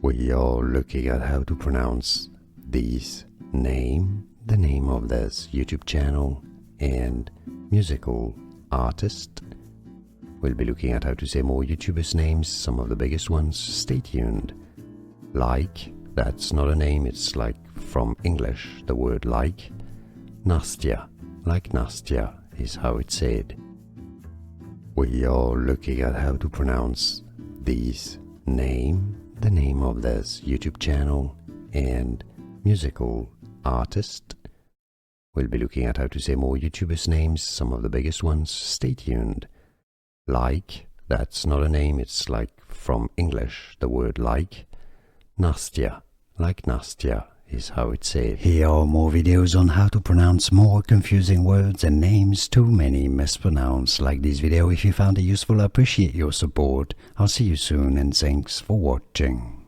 We are looking at how to pronounce these name, the name of this YouTube channel, and musical artist. We'll be looking at how to say more YouTubers' names, some of the biggest ones. Stay tuned. Like, that's not a name, it's like from English, the word like. Nastya, like Nastya, is how it's said. We are looking at how to pronounce these name, the name of this YouTube channel, and musical artist. We'll be looking at how to say more YouTubers' names, some of the biggest ones. Stay tuned. Like, that's not a name, it's like from English, the word like. Nastya, like Nastya, is how it's said. Here are more videos on how to pronounce more confusing words and names too many mispronounced. Like this video if you found it useful. I appreciate your support. I'll see you soon and thanks for watching.